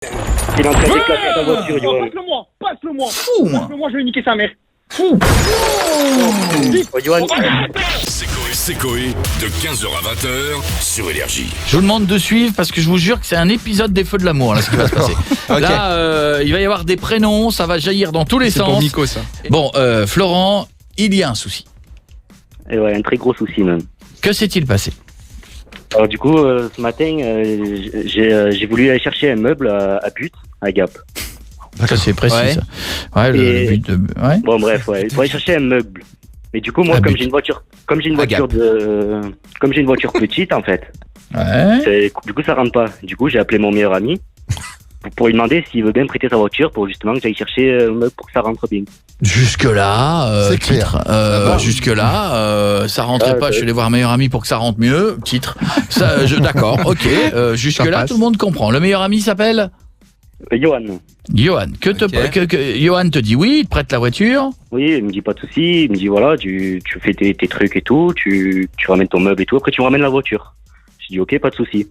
Il est en train d'éclater ta voiture, Johan. Passe-le-moi. Fou, moi. Passe-le-moi, je vais niquer sa mère. Fou. Oh, Johan. C'est Coé, de 15h à 20h sur Énergie. Je vous demande de suivre parce que je vous jure que c'est un épisode des Feux de l'amour là ce qui va se passer. Okay. Là il va y avoir des prénoms, ça va jaillir dans tous les sens. C'est pour Nico ça. Bon, Florent, il y a un souci. Et ouais, un très gros souci même. Que s'est-il passé? Alors du coup, ce matin, j'ai voulu aller chercher un meuble à But, à Gap. Ça c'est précis Ouais. ça. Ouais, le but de... Ouais. Bon bref, ouais, il faut aller chercher un meuble. Mais du coup, moi, À comme But. j'ai une voiture petite en fait, Ouais. du coup ça rentre pas. Du coup, j'ai appelé mon meilleur ami pour lui demander s'il veut bien prêter sa voiture pour justement que j'aille chercher un meuble pour que ça rentre bien. Jusque-là, C'est clair. titre. Jusque-là, ça rentrait pas. Je suis allé voir un meilleur ami pour que ça rentre mieux. Titre. Ça, d'accord, ok. Jusque-là, passe. tout le monde comprend. Le meilleur ami s'appelle Johan. Johan. Ok. Johan te dit oui, il te prête la voiture. Oui, il me dit pas de souci. Il me dit voilà, tu fais tes trucs et tout, tu ramènes ton meuble et tout. Après, tu me ramènes la voiture. Je dis ok, pas de souci.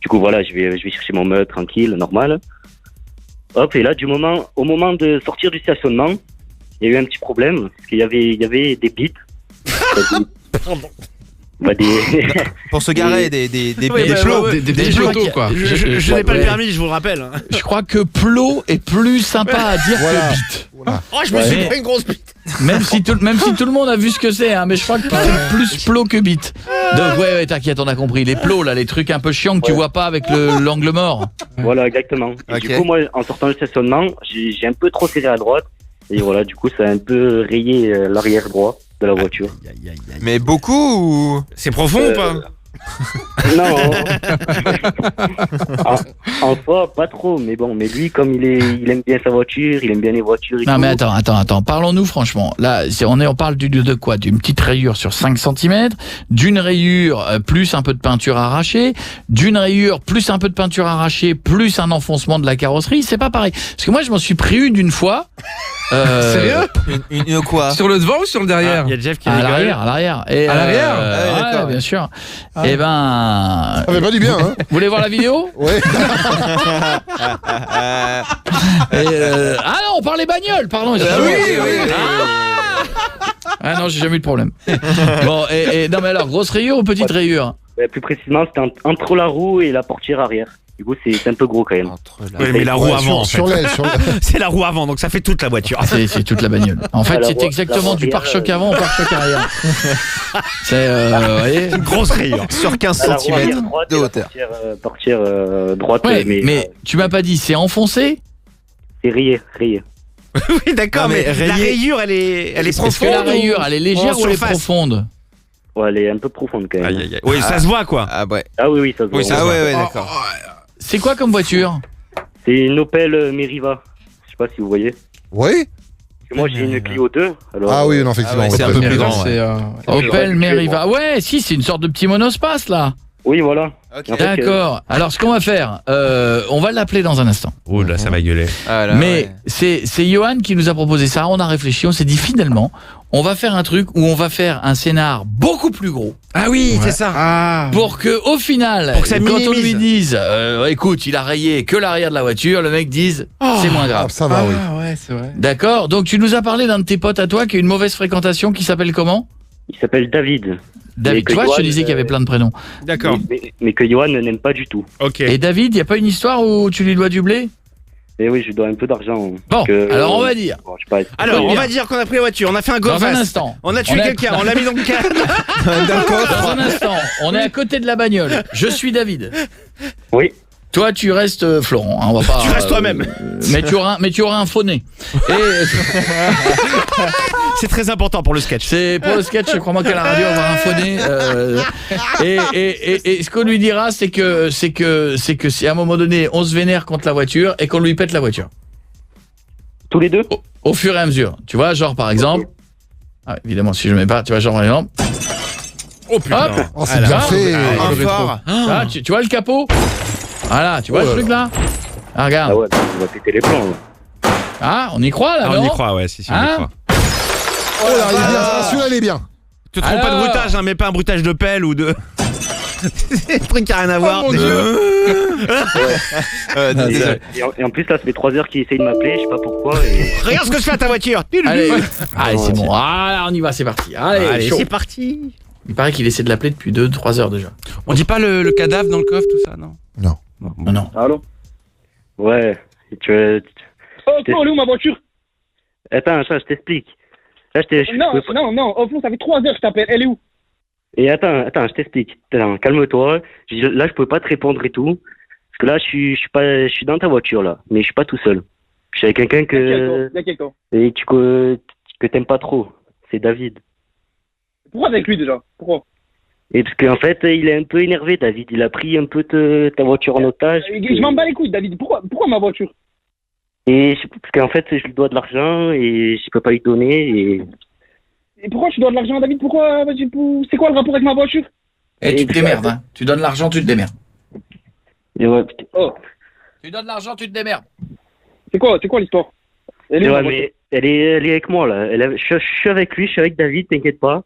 Du coup, voilà, je vais chercher mon meuble tranquille, normal. Hop, et là, au moment de sortir du stationnement, il y a eu un petit problème parce qu'il y avait des bits. Bah, Pour se garer des Oui, bah, plots. ouais, Des je crois plots qu'il y a- quoi. Je n'ai pas le Ouais. permis, je vous le rappelle. Je crois que plot est plus sympa à dire Voilà. que bite. Oh, je me Ouais. suis pris une grosse bite. Même si tout le monde a vu ce que c'est, hein, mais je crois que c'est plus plot que bite. Donc ouais, t'inquiète, on a compris. Les plots là, les trucs un peu chiants que tu vois pas avec l'angle mort. Voilà, exactement. Et Ok. du coup, moi, en sortant du stationnement, j'ai un peu trop serré à droite. Et voilà, du coup, ça a un peu rayé l'arrière droit de la voiture. Mais beaucoup ou... C'est profond ou pas? Non. en soi, pas trop. Mais bon, mais lui, comme il aime bien sa voiture, il aime bien les voitures et Non tout. mais attends, parlons-nous franchement. Là, on parle de quoi? D'une petite rayure sur 5 cm, d'une rayure plus un peu de peinture arrachée, d'une rayure plus un peu de peinture arrachée, plus un enfoncement de la carrosserie, c'est pas pareil. Parce que moi je m'en suis pris une fois. Sérieux une quoi? Sur le devant ou sur le derrière? Il y a Jeff qui À rigole. l'arrière. Et, À l'arrière Ah ouais, ouais, d'accord. bien sûr. Ah. Et ben... Ça fait pas du bien, hein. Vous voulez voir la vidéo? Ouais. Ah non, on parlait bagnole, pardon. oui. Ah non, j'ai jamais eu de problème. Bon, et non mais alors, grosse rayure ou petite rayure? Plus précisément, c'était entre la roue et la portière arrière. Du coup, c'est un peu gros quand même. Oui, mais la roue Ouais, avant, en fait. sur l'aile, sur l'aile. C'est la roue avant, donc ça fait toute la voiture. C'est toute la bagnole. En fait, Ah, la c'est roue- exactement la du roue pare-choc arrière, avant au pare-choc arrière. C'est, vous voyez? Une grosse rayure. Sur 15 À la roue cm arrière droite de et la hauteur. portière droite, Ouais, mais mais tu m'as pas dit, c'est enfoncé? c'est rayé. Oui, d'accord, Non, mais mais la rayé- rayure, elle est Est-ce profonde. que la rayure, ou- elle est légère en ou elle est surface? profonde? Ouais, elle est un peu profonde quand même. Aïe, aïe, aïe. Oui, ça se voit, quoi. Ah ouais. Ah oui, ça se voit. Oui, ça Ah se voit. ouais, d'accord. C'est quoi comme voiture? C'est une Opel Meriva. Je sais pas si vous voyez. Oui. Parce que moi, j'ai une Clio 2. Alors, Ah oui, non, effectivement. Ah ouais, c'est on un va peu pas- plus grand. C'est Opel ouais. Meriva. Ouais, si, c'est une sorte de petit monospace là. Oui, voilà. Ok. En fait, D'accord. Alors, ce qu'on va faire, on va l'appeler dans un instant. Oh là, ça va gueuler. Ah, là, Mais ouais. c'est Johan qui nous a proposé ça. On a réfléchi, on s'est dit finalement, on va faire un truc où on va faire un scénar beaucoup plus gros Ah oui, c'est ça. Ah. pour que au final, Pour que ça quand on minimise. lui dise, écoute, il a rayé que l'arrière de la voiture, le mec dise, c'est moins Ah, grave. ça va, oui. ouais, c'est vrai. D'accord. Donc tu nous as parlé d'un de tes potes à toi qui a une mauvaise fréquentation, qui s'appelle comment? il s'appelle David. David. que Tu vois, je te Johan, disais qu'il y avait plein de prénoms. D'accord. Mais que Johan n'aime pas du tout. Ok. Et David, il y a pas une histoire où tu lui dois du blé? Et oui, je lui dois un peu d'argent. Bon, Que- alors on va dire. Bon, je sais pas. Alors, on bien. va dire qu'on a pris la voiture, on a fait un go Dans un fast. instant. On a tué On a- quelqu'un, on l'a mis dans le cadre. Dans un instant, on est à côté de la bagnole. Je suis David. Oui. Toi, tu restes Florent. Hein, on va pas. Tu restes toi-même. Mais tu auras un faux nez. Et C'est très important pour le sketch. c'est pour le sketch. Crois-moi qu'à la radio, on va avoir un faux nez. Et ce qu'on lui dira, c'est que si à un moment donné, on se vénère contre la voiture et qu'on lui pète la voiture. Tous les deux. Au fur et à mesure. Tu vois, genre par exemple. Ah, évidemment, si je mets pas, tu vois, genre par exemple. Oh putain. Hop. Oh, c'est bien fait. Un le rétro. fort. Ah, tu vois le capot? Voilà, tu vois Oh le là truc là? Ah, regarde. Ah ouais, on va péter les plombs. Là. Ah, on y croit là, Ah, on y non? croit, ouais, si, on y Hein croit. Oh là, il est bien. Celui-là, il est bien. Te trompe pas de Alors. bruitage, hein, mais pas un bruitage de pelle ou de... C'est un truc qui a rien à voir. mon Désolé. Et en plus, là, ça fait 3 heures qu'il essaye de m'appeler, je sais pas pourquoi. Et... Regarde ce que je fais à ta voiture. Allez, allez c'est bon. Ah, on y va, c'est parti. Allez, chaud. c'est parti. Il paraît qu'il essaie de l'appeler depuis 2-3 heures déjà. On dit pas le cadavre dans le coffre, tout ça, non? Non. Allô? Ouais, tu Oh, Flo, elle est où ma voiture? Attends, je t'explique. Là, Non, oh, Flo, ça fait 3 heures que je t'appelle, elle est où? Et attends, je t'explique. Attends, calme-toi. Là, je peux pas te répondre et tout. Parce que là, je suis dans ta voiture, là. Mais je suis pas tout seul. Je suis avec quelqu'un Quelqu'un. et que t'aimes pas trop. C'est David. Pourquoi avec lui déjà? Pourquoi? Et parce qu'en fait, il est un peu énervé, David. Il a pris un peu ta voiture en otage. Je m'en bats les couilles, David. Pourquoi ma voiture? Et parce qu'en fait, je lui dois de l'argent et je peux pas lui donner. Et pourquoi tu dois de l'argent, David? Pourquoi? C'est quoi le rapport avec ma voiture? Et tu te démerdes, hein. Tu donnes l'argent, tu te démerdes. Et ouais, putain. Oh, Tu donnes l'argent, tu te démerdes. c'est quoi l'histoire? Elle est Et où, ouais, ma voiture? mais elle est avec moi, là. Je suis avec lui, je suis avec David, t'inquiète pas.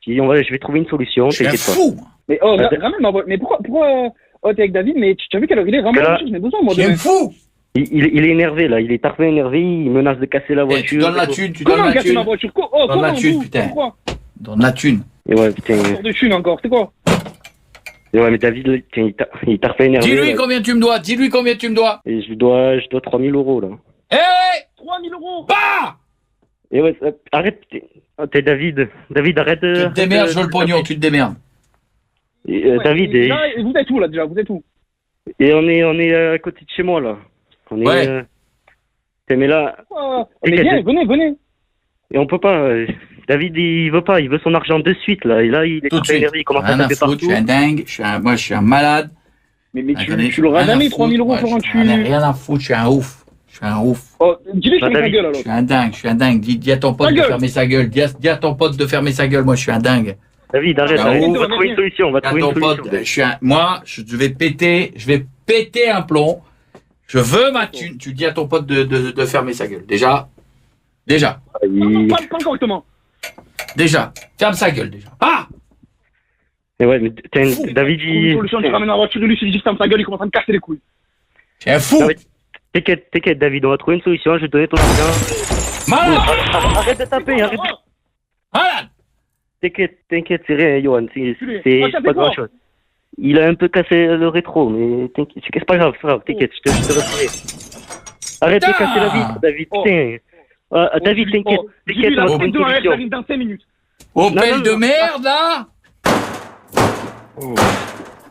Je vais trouver une solution, Je suis un t'inquiète pas. fou. Mais ramène ma voiture. Mais pourquoi t'es avec David? Mais tu as vu quelle heure il est? Ramène ma voiture, j'en ai besoin, moi. Je suis un fou. Il est énervé, là. Il est tarvé énervé, il menace de casser la Eh, voiture. tu donnes la thune, tu donnes Comment la casser ma thune. voiture? Donne la thune, D'où? putain. Pourquoi? Donne la thune. Et ouais, putain. Sors de thune encore, c'est quoi? Et ouais, mais David, putain, il est tarvé énervé. Dis-lui là. combien tu me dois. Dis-lui combien tu me dois. Et je dois 3000 €, là. Hé 3000 €! Bah Et ouais, arrête, putain. Oh, t'es David. David, arrête de... Tu te démerdes, je veux le pognon, tu te démerdes. Et, David, Et là, vous êtes où là déjà? Vous êtes où? et on est à côté de chez moi, là. On est... Ouais. Putain, mais là... Mais viens, venez. Et on peut pas... David, il veut pas, il veut son argent de suite, là. Et là, il est Tout de très suite. énervé, il commence à Rien à taper foutre, je partout. suis un dingue, moi je suis un malade. Mais Attendez, tu l'auras rien à jamais, foutre. 3000 €, Moi, Florent, j'en ai rien à foutre, je suis un ouf. Je suis un ouf. Oh, dis-lui sur ta David, gueule Je alors. suis un dingue. Dis à ton pote Ta de gueule. fermer sa gueule. Dis à ton pote de fermer sa gueule. Moi, je suis un dingue. David, arrête, Ah, arrête. oh, On va trouver une solution, on va Dis à trouver ton une pote, solution. moi, je vais péter un plomb. Je veux ma thune. Tu dis à ton pote de fermer sa gueule. Déjà. Il- Pas correctement. Ferme sa gueule, déjà. Ah! Et ouais, mais putain, David, Trouve une solution, tu ramènes la voiture, lui, tu lui dis ferme sa gueule, il commence à me casser les couilles. C'est un fou! Non, mais t'inquiète, David, on va trouver une solution, je vais te donner ton argent. Malade! Arrête de taper, arrête de... Malade! T'inquiète, c'est rien, Johan, c'est Moi, ça fait pas quoi? grand chose. Il a un peu cassé le rétro, mais t'inquiète, c'est pas grave, t'inquiète, je te retrouverai. Arrête de casser la vitre, David, Oh. putain. David, t'inquiète, Dis-lui, on la va trouver tête une de l'arrêt, solution. j'arrive dans 5 minutes. Opel non, de non. merde, là!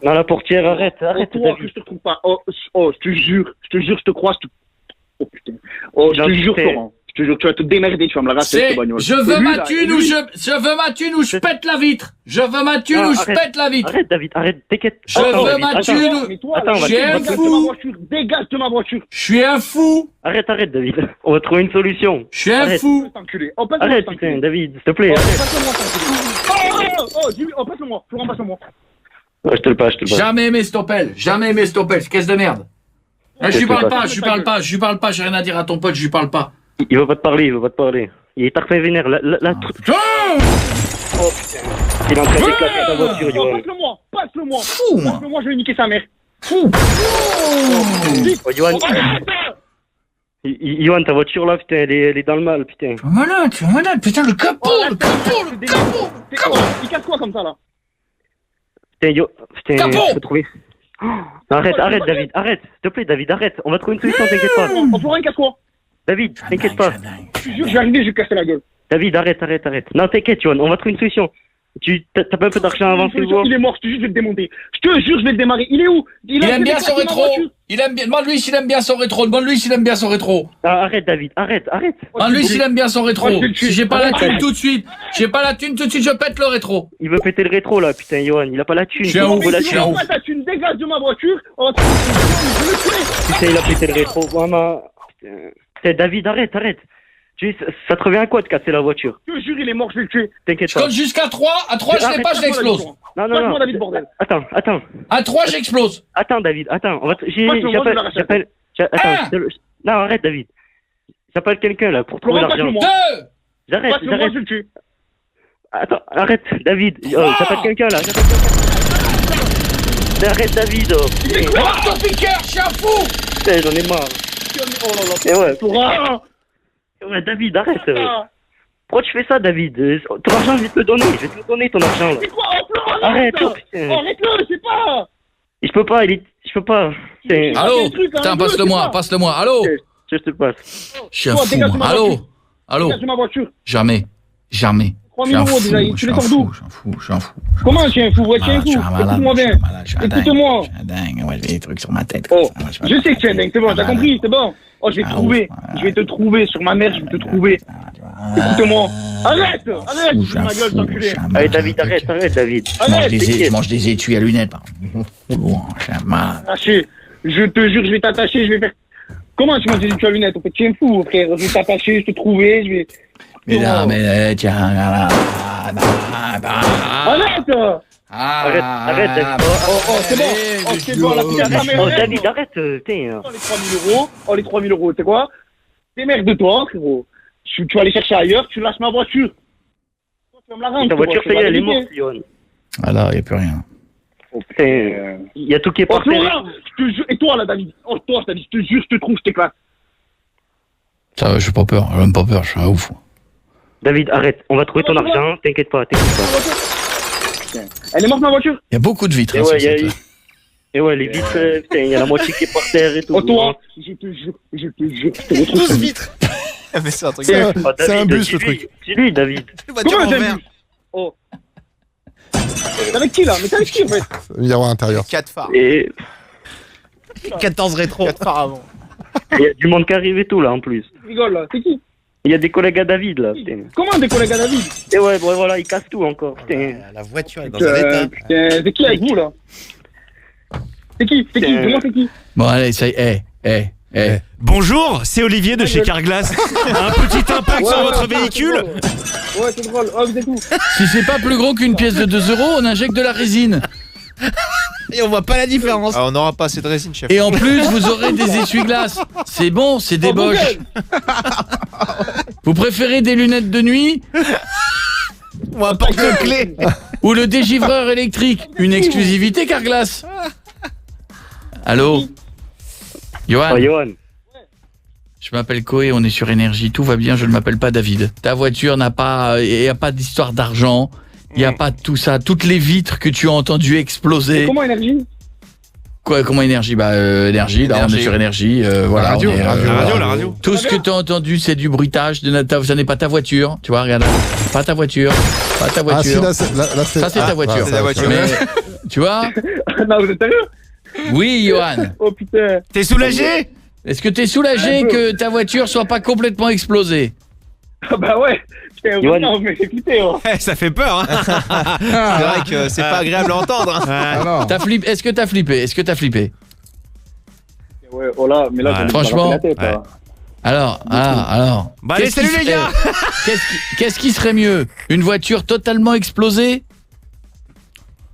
Dans la portière, arrête, Oh, toi, que David. je te trouve pas. Oh, je te jure, je te crois, Oh putain. Oh, je te jure, Putain. Florent. Je te jure, tu vas te démerder, tu vas me la rater, C'est, cette bagnole. je veux Et lui, ma là, thune et ou lui, je veux ma thune ou je pète la vitre! Je veux ma thune Non, ou je arrête. pète la vitre! Arrête, David, arrête, t'inquiète. Je Attends, veux David, ma attends. thune. Mais toi, Attends, on va J'ai un dégage de fou. ma voiture, dégage de ma voiture. Je suis un fou! Arrête, David. On va trouver une solution. Je suis un Arrête. fou! T'enculé. Oh, passe-le-moi, Arrête, t'enculé. putain, David, s'il te plaît, Oh, arrête. passe-le-moi, t'enculé. Dis-lui, passe-le-moi. Florent, passe-le-moi. Ouais, je te le passe. Jamais aimé cet Opel, c'est caisse de merde. Je lui parle pas, j'ai rien à dire à ton pote, je lui parle pas. Il veut pas te parler, Il est parfait vénère. Ah, putain! Il est en train de déclasser ta voiture, Oh, Johan. passe-le-moi. Fou, moi! Passe-le-moi, je vais niquer sa mère. Fou! Vite. Oh, Johan, Oh, arrête. Johan, ta voiture là, putain, elle est dans le mal, putain. Tu es malade, putain, le capot! Oh, il casse quoi comme ça, là? Putain, Capot. je peux trouver. Oh, arrête, David, arrête. S'il te plaît, David, arrête. On va trouver une solution, t'inquiète pas. Oh, Florent, il casse quoi? David, t'inquiète pas. Je te jure, je vais arriver, je vais casser la gueule. David, arrête. Non, t'inquiète, Johan, on va trouver une solution. T'as pas un peu d'argent avant de voir. Il est mort, je te jure, je vais le démonter. Je te jure, je vais le démarrer. Il est où? Il aime bien son rétro! Demande-lui s'il aime bien son rétro! Ah, arrête, David, arrête. Demande-lui s'il aime bien son rétro! Moi, je vais le tuer. Si j'ai pas la Arrête. thune tout de suite, je pète le rétro! Il veut péter le rétro là, putain, Johan, il a pas la thune. Je suis un ouf, la je suis un thune. ouf. Tu me dégages de ma voiture. Oh, je vais le tuer. Putain, il a pété le rétro, maman. Putain, David, arrête. Ça te revient à quoi de casser la voiture? Je te jure, il est mort, je vais le tuer. T'inquiète Je pas. compte jusqu'à 3, à 3 je l'ai pas, je l'explose! Non. Passe-moi, David, bordel. Attends. À 3 j'explose! Attends, David, attends. Passe-le-moi, je vais la racheter. Attends, non, arrête, David. J'appelle quelqu'un là pour trouver Florent, l'argent. passe-le-moi. 2! J'arrête. Passe-le-moi, je vais le tuer. Attends, arrête, David. Ah. J'appelle quelqu'un là. Arrête David. Mais quoi ton piqueur, je suis un fou. Putain, j'en ai marre. Oh là là, Et ouais. Torah. Ouais, David, arrête. Pourquoi tu fais ça, David? Ton argent, je vais te le donner. Je vais te le donner, ton argent, là. C'est quoi? Oh, Florent, Arrête, ça. oh, putain. Arrête-le, c'est pas. Je peux pas, je peux pas. Putain, Allô. des trucs, hein, Putain, deux, passe-le-moi, c'est pas. passe-le-moi. Allô. je te passe. Je suis un Toi, fou. dégage de ma Allô. voiture. Allô. Dégage de ma voiture. Jamais. Jamais. 3 Je suis 000 un euros fou, déjà, je tu suis les un sors fou, d'où? je suis un fou, je suis un fou. Comment tu es un fou? Ouais, tu es un Je suis fou. un malade, Écoute-moi je suis bien. un malade, je suis un dingue. Écoute-moi. Je suis un dingue, ouais, j'ai des trucs sur ma tête. Oh, comme ça, je sais que tu es un dingue, c'est bon, t'as malade. compris, c'est bon. Oh, je vais te Ah, trouver. ouf. Je vais te trouver sur ma mère, je vais te trouver. Écoute-moi. Arrête, arrête, Fou, je ma gueule, t'enculé. Allez, David, arrête, David. Arrête, Je mange des étuis à lunettes. Bon, je suis un malade. Attaché. Je te jure, je vais t'attacher, je vais faire. Comment tu m'as dit que tu as lunettes? En fait, tu es un fou, frère. Je vais t'attacher, je vais te trouver, je vais. Mais non, mais tiens, Arrête! Arrête, David. Oh, c'est bon. Oh, c'est bon, la putain de ta mère. Oh, David, arrête, putain. Oh, les 3 000 euros. Oh, les 3 000 euros, c'est quoi? Démerde-toi, frérot. Tu vas aller chercher ailleurs, tu lâches ma voiture. Toi, tu vas me la rendre. Ta voiture, ça y est, elle est morte. morte, Yoann. Alors, il n'y a plus rien. Oh, putain. Il y a tout qui est Oh, par terre. Florent, je te jure. Et toi, là, David? Oh, toi, je t'ai dit, je te jure, je te trouve, je t'éclate. Ça va, j'ai pas peur, j'ai même pas peur, je suis un ouf. David, arrête. On va trouver ton argent. T'inquiète pas, Elle est morte, ma voiture? Il y a beaucoup de vitres. Et hein, ouais, sur il y a- cette- Et ouais, les vitres, putain, il y a la moitié qui est par terre et tout. Oh, toi, je te jure, je te retrouve. 12 vitres. Mais c'est un truc. C'est- Oh, David, C'est un bus, le dis-lui, truc. dis-lui, David. Voiture Comment en j'ai verre. vu? Oh. T'es avec qui, là? Mais t'es avec qui, en fait? Miroir intérieur. 4 phares. Et 14 rétro. 4 phares avant. il y a du monde qui arrive et tout, là, en plus. Tu rigoles, là. C'est qui? Il y a des collègues à David, là, putain. Comment des collègues à David? Et ouais, voilà, ils cassent tout encore, putain. La voiture est dans un état. Putain, c'est qui avec vous, là? C'est qui? C'est qui? Dis-moi, c'est qui? Bon, allez, ça y est, Bonjour, c'est Olivier de chez Carglass. Un petit impact sur votre véhicule. Ouais, c'est drôle. Oh, vous êtes où? Si c'est pas plus gros qu'une pièce de 2 €, on injecte de la résine. Et on voit pas la différence. Ah, on n'aura pas assez de résine, chef. Et en plus, vous aurez des essuie-glaces. C'est bon, c'est des Oh, Bosch. Google. Vous préférez des lunettes de nuit Ou un porte-clés. ou le dégivreur électrique? Une exclusivité Carglass. Allô Johan, Oh, Johan. je m'appelle Koé, on est sur Énergie, tout va bien, je ne m'appelle pas David. Ta voiture n'a pas, il n'y a pas d'histoire d'argent, il n'y a pas de tout ça. Toutes les vitres que tu as entendues exploser. Comment énergie? Quoi, comment Énergie? Bah, Énergie, là, on Énergie. est sur Énergie, voilà. radio, on est, La radio. Tout ce que tu as entendu, c'est du bruitage, ça n'est pas ta voiture, tu vois, regarde. Pas ta voiture, pas ta Ah si, voiture. là, c'est Ça, c'est ta voiture. c'est la voiture. Mais, tu vois? Non, vous êtes sérieux? Oui, Johan. Oh, putain. T'es soulagé? Est-ce que t'es soulagé que ta voiture soit pas complètement explosée? Ah, bah ouais. Putain, Johan. non, mais c'est flippé, oh. Ça fait peur, hein. C'est vrai que c'est pas agréable à entendre. Hein. Alors, Est-ce que t'as flippé? Ouais, oh là, mais là, Ouais. j'en ai Franchement, pas la tête, là. Alors. Bah allez, Qu'est-ce salut qui les gars. Qu'est-ce qui serait mieux? Une voiture totalement explosée?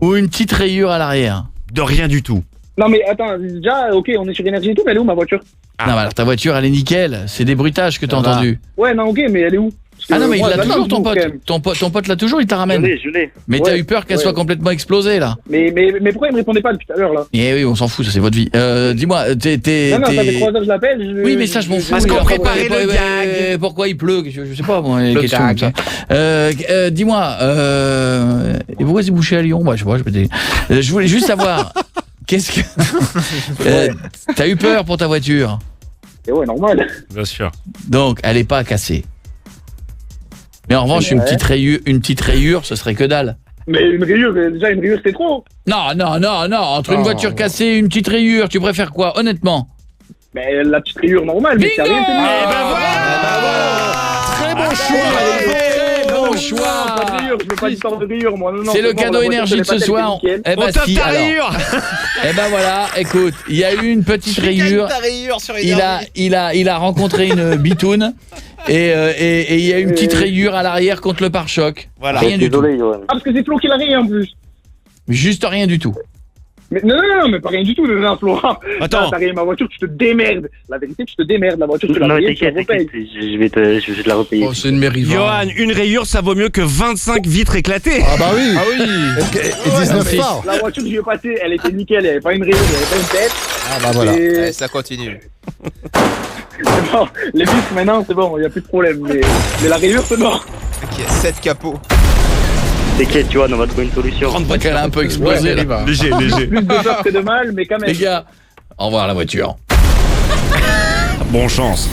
Ou une petite rayure à l'arrière? De rien du tout. Non, mais attends, déjà, ok, on est sur énergie et tout, mais elle est où, ma voiture? Non, mais alors ta voiture, elle est nickel. C'est des bruitages que t'as Ça va. entendu. Ouais, non, ok, mais elle est où? Parce que Ah non, mais il moi, l'a je toujours, demande, ton vous, pote. quand même. Ton pote l'a toujours, il t'a ramène. Je l'ai. Mais t'as Ouais, eu peur qu'elle ouais. soit complètement explosée, là. Mais pourquoi il me répondait pas depuis tout à l'heure, là? Eh oui, on s'en fout, ça c'est votre vie. Dis-moi, Non, non, ça fait 3 heures que je l'appelle. Oui, mais ça, je m'en fous. Parce qu'on Alors, préparait pourquoi- le pourquoi- gag. Pourquoi il pleut? Je sais pas, moi, les Le questions gag. comme ça. Dis-moi, et pourquoi c'est bouché à Lyon? Bah, je sais pas, je voulais juste savoir, qu'est-ce que... T'as eu peur pour ta voiture? Et ouais, normal. Bien sûr. Donc, elle est pas cassée. Mais en revanche, une petite rayure, ce serait que dalle. Mais une rayure, déjà, une rayure, c'est trop. Non, entre une Oh. voiture cassée et une petite rayure, tu préfères quoi, honnêtement? Mais la petite rayure normale, mais c'est Bingo. rien, c'est Eh mieux. ben voilà. très bon choix. Très bon Pas de choix. rayure, je veux pas d'histoire de rayure, moi. Non, non, C'est le bon, cadeau la voiture, énergie c'est de pas ce telle, soir. c'est nickel. Eh ben On tape si, ta alors. rayure. Eh ben voilà, écoute, il y a eu une petite rayure. Il a rencontré une bitoune et il y a une petite rayure à l'arrière contre le pare-choc. Voilà. Rien du tout. Désolé, Johan. Ah, parce que c'est Flo qui l'a rayé en plus. Juste rien du tout. Mais non, mais pas rien du tout, Florent. Attends. T'as rayé ma voiture, tu te démerdes. La vérité, tu te démerdes. La voiture, tu l'as Non, rayée, tu la t'inquiète, repayes. je vais te la repayer. Oh, c'est une mériva. Johan, une rayure, ça vaut mieux que 25 vitres éclatées. Ah bah oui. Ah oui. Et 19 phares. La voiture que je lui ai passée, elle était nickel, il n'y avait pas une rayure, il n'y avait pas une tête. Ah bah voilà. Et Ouais, ça continue. c'est bon, les vis maintenant, c'est bon, il n'y a plus de problème. Mais la rayure, c'est mort. Ok, 7 capots. T'inquiète, Johan, on va trouver une solution. Grande voiture, elle a un peu explosé là. Léger. Plus de peur que de mal, mais quand même. Les gars, au revoir la voiture. Bon chance.